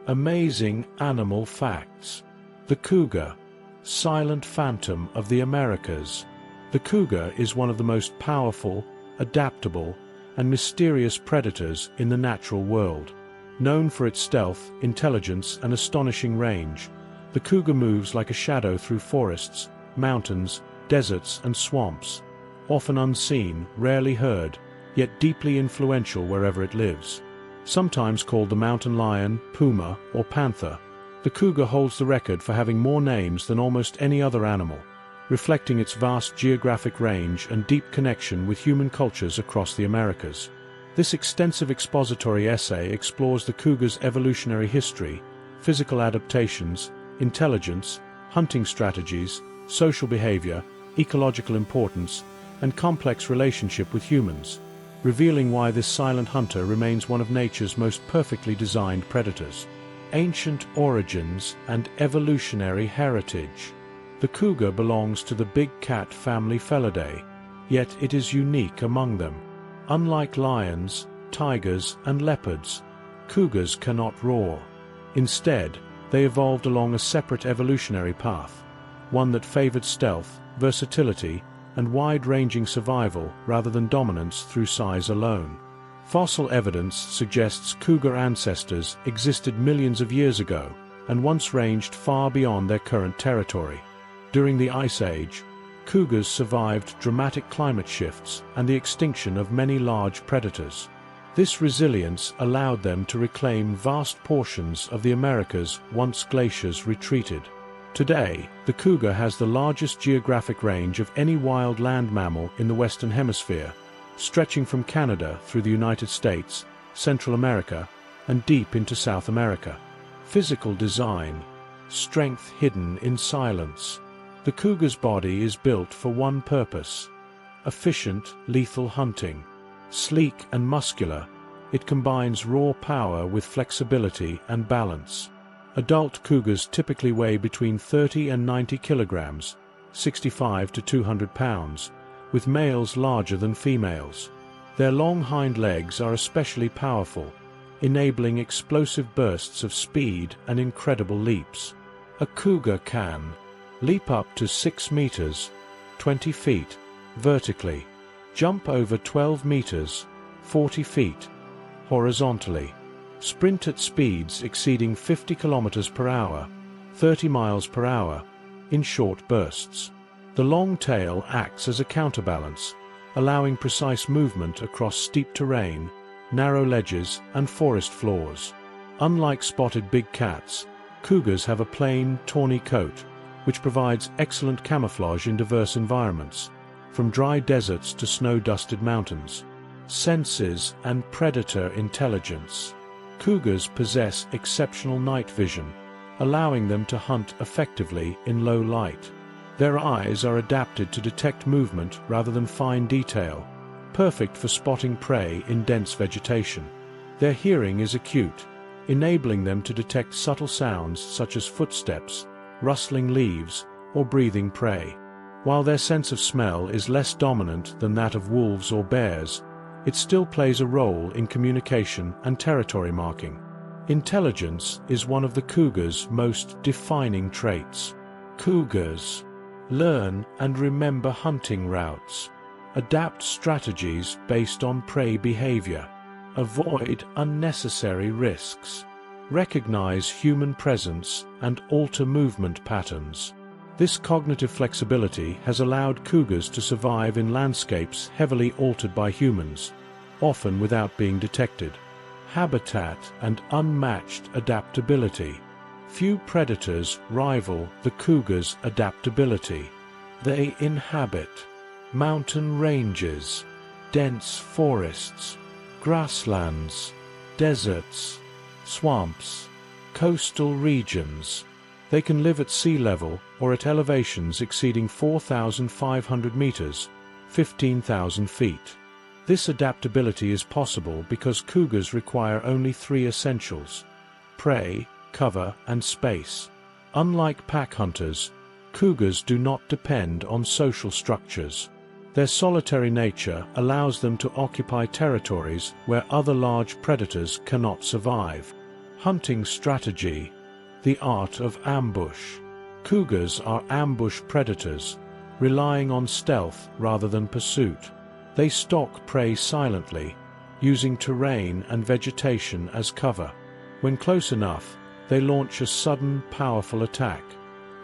Amazing animal facts. The cougar, silent phantom of the Americas. The cougar is one of the most powerful, adaptable, and mysterious predators in the natural world. Known for its stealth, intelligence, and astonishing range, the cougar moves like a shadow through forests, mountains, deserts, and swamps. Often unseen, rarely heard, yet deeply influential wherever it lives. Sometimes called the mountain lion, puma, or panther, the cougar holds the record for having more names than almost any other animal, reflecting its vast geographic range and deep connection with human cultures across the Americas. This extensive expository essay explores the cougar's evolutionary history, physical adaptations, intelligence, hunting strategies, social behavior, ecological importance, and complex relationship with humans, revealing why this silent hunter remains one of nature's most perfectly designed predators. Ancient origins and evolutionary heritage. The cougar belongs to the big cat family Felidae, yet it is unique among them. Unlike lions, tigers, and leopards, cougars cannot roar. Instead, they evolved along a separate evolutionary path, one that favored stealth, versatility, and wide-ranging survival rather than dominance through size alone. Fossil evidence suggests cougar ancestors existed millions of years ago and once ranged far beyond their current territory. During the Ice Age, cougars survived dramatic climate shifts and the extinction of many large predators. This resilience allowed them to reclaim vast portions of the Americas once glaciers retreated. Today, the cougar has the largest geographic range of any wild land mammal in the Western Hemisphere, stretching from Canada through the United States, Central America, and deep into South America. Physical design. Strength hidden in silence. The cougar's body is built for one purpose: efficient, lethal hunting. Sleek and muscular, it combines raw power with flexibility and balance. Adult cougars typically weigh between 30 and 90 kilograms, 65 to 200 pounds, with males larger than females. Their long hind legs are especially powerful, enabling explosive bursts of speed and incredible leaps. A cougar can leap up to 6 meters, 20 feet, vertically, jump over 12 meters, 40 feet, horizontally, sprint at speeds exceeding 50 kilometers per hour, 30 miles per hour, in short bursts. The long tail acts as a counterbalance, allowing precise movement across steep terrain, narrow ledges, and forest floors. Unlike spotted big cats, cougars have a plain, tawny coat, which provides excellent camouflage in diverse environments, from dry deserts to snow-dusted mountains. Senses and predator intelligence. Cougars possess exceptional night vision, allowing them to hunt effectively in low light. Their eyes are adapted to detect movement rather than fine detail, perfect for spotting prey in dense vegetation. Their hearing is acute, enabling them to detect subtle sounds such as footsteps, rustling leaves, or breathing prey. While their sense of smell is less dominant than that of wolves or bears, it still plays a role in communication and territory marking. Intelligence is one of the cougar's most defining traits. Cougars learn and remember hunting routes, adapt strategies based on prey behavior, avoid unnecessary risks, recognize human presence, and alter movement patterns. This cognitive flexibility has allowed cougars to survive in landscapes heavily altered by humans, often without being detected. Habitat and unmatched adaptability. Few predators rival the cougar's adaptability. They inhabit mountain ranges, dense forests, grasslands, deserts, swamps, coastal regions. They can live at sea level or at elevations exceeding 4,500 meters, 15,000 feet. This adaptability is possible because cougars require only 3 essentials: prey, cover, and space. Unlike pack hunters, cougars do not depend on social structures. Their solitary nature allows them to occupy territories where other large predators cannot survive. Hunting strategy. The art of ambush. Cougars are ambush predators, relying on stealth rather than pursuit. They stalk prey silently, using terrain and vegetation as cover. When close enough, they launch a sudden, powerful attack,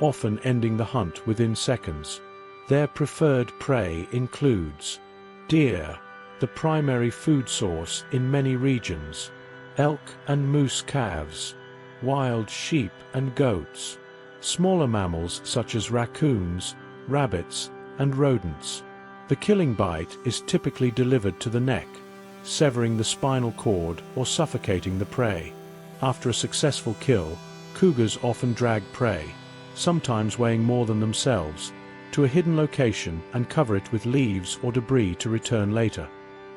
often ending the hunt within seconds. Their preferred prey includes deer, the primary food source in many regions, elk and moose calves, wild sheep and goats, smaller mammals such as raccoons, rabbits, and rodents. The killing bite is typically delivered to the neck, severing the spinal cord or suffocating the prey. After a successful kill, cougars often drag prey, sometimes weighing more than themselves, to a hidden location and cover it with leaves or debris to return later.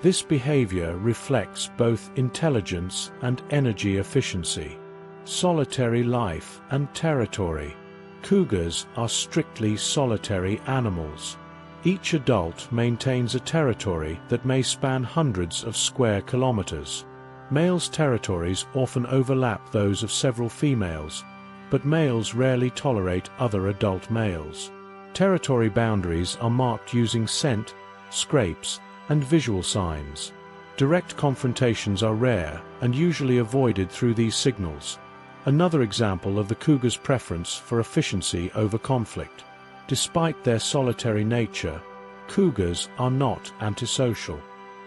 This behavior reflects both intelligence and energy efficiency. Solitary life and territory. Cougars are strictly solitary animals. Each adult maintains a territory that may span hundreds of square kilometers. Males' territories often overlap those of several females, but males rarely tolerate other adult males. Territory boundaries are marked using scent, scrapes, and visual signs. Direct confrontations are rare and usually avoided through these signals. Another example of the cougar's preference for efficiency over conflict. Despite their solitary nature, cougars are not antisocial.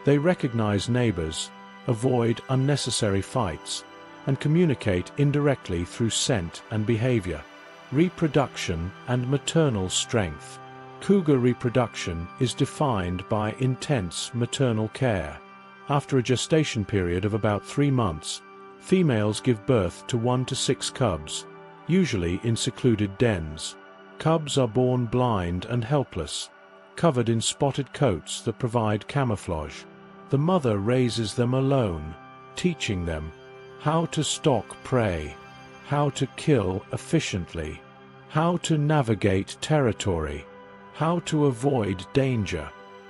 They recognize neighbors, avoid unnecessary fights, and communicate indirectly through scent and behavior. Reproduction and maternal strength. Cougar reproduction is defined by intense maternal care. After a gestation period of about 3 months, females give birth to 1 to 6 cubs, usually in secluded dens. Cubs are born blind and helpless, covered in spotted coats that provide camouflage. The mother raises them alone, teaching them how to stalk prey, how to kill efficiently, how to navigate territory, how to avoid danger.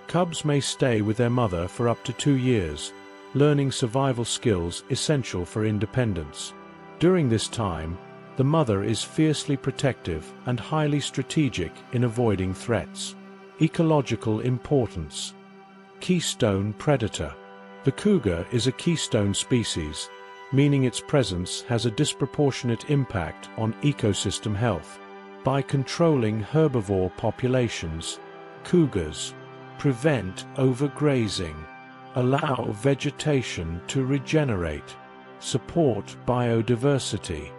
Cubs may stay with their mother for up to 2 years, learning survival skills essential for independence. During this time, the mother is fiercely protective and highly strategic in avoiding threats. Ecological importance. Keystone predator. The cougar is a keystone species, meaning its presence has a disproportionate impact on ecosystem health. By controlling herbivore populations, cougars prevent overgrazing, allow vegetation to regenerate, support biodiversity,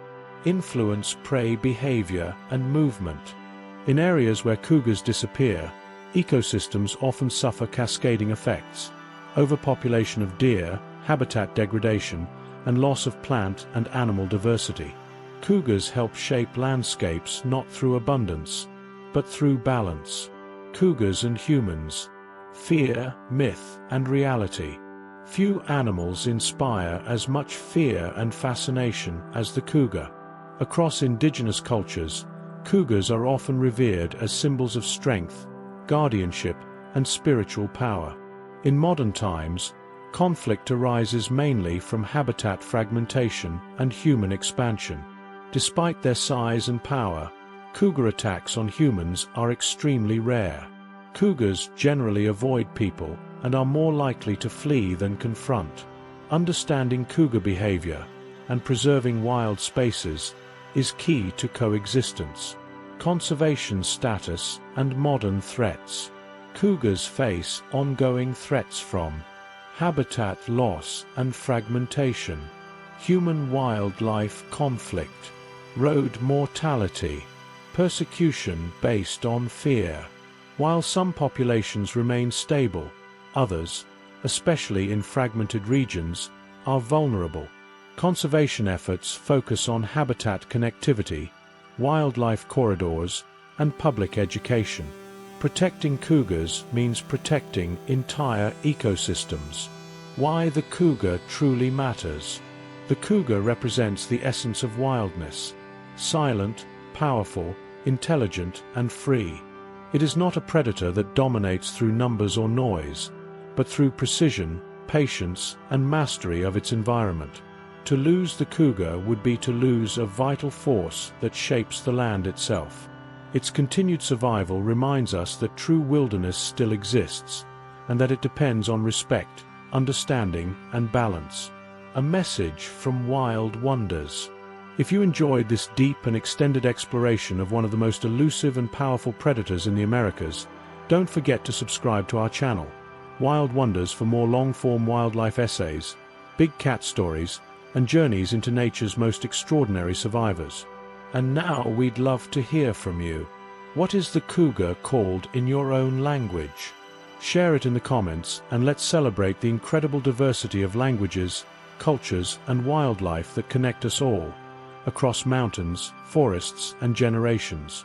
influence prey behavior and movement. In areas where cougars disappear, ecosystems often suffer cascading effects: overpopulation of deer, habitat degradation, and loss of plant and animal diversity. Cougars help shape landscapes not through abundance, but through balance. Cougars and humans. Fear, myth, and reality. Few animals inspire as much fear and fascination as the cougar. Across indigenous cultures, cougars are often revered as symbols of strength, guardianship, and spiritual power. In modern times, conflict arises mainly from habitat fragmentation and human expansion. Despite their size and power, cougar attacks on humans are extremely rare. Cougars generally avoid people and are more likely to flee than confront. Understanding cougar behavior and preserving wild spaces is key to coexistence. Conservation status and modern threats. Cougars face ongoing threats from habitat loss and fragmentation, human-wildlife conflict, road mortality, persecution based on fear. While some populations remain stable, others, especially in fragmented regions, are vulnerable. Conservation efforts focus on habitat connectivity, wildlife corridors, and public education. Protecting cougars means protecting entire ecosystems. Why the cougar truly matters. The cougar represents the essence of wildness: silent, powerful, intelligent, and free. It is not a predator that dominates through numbers or noise, but through precision, patience, and mastery of its environment. To lose the cougar would be to lose a vital force that shapes the land itself. Its continued survival reminds us that true wilderness still exists, and that it depends on respect, understanding, and balance. A message from Wild Wonders. If you enjoyed this deep and extended exploration of one of the most elusive and powerful predators in the Americas, don't forget to subscribe to our channel, Wild Wonders, for more long-form wildlife essays, big cat stories, and journeys into nature's most extraordinary survivors. And now we'd love to hear from you. What is the cougar called in your own language? Share it in the comments, and let's celebrate the incredible diversity of languages, cultures, and wildlife that connect us all, across mountains, forests, and generations.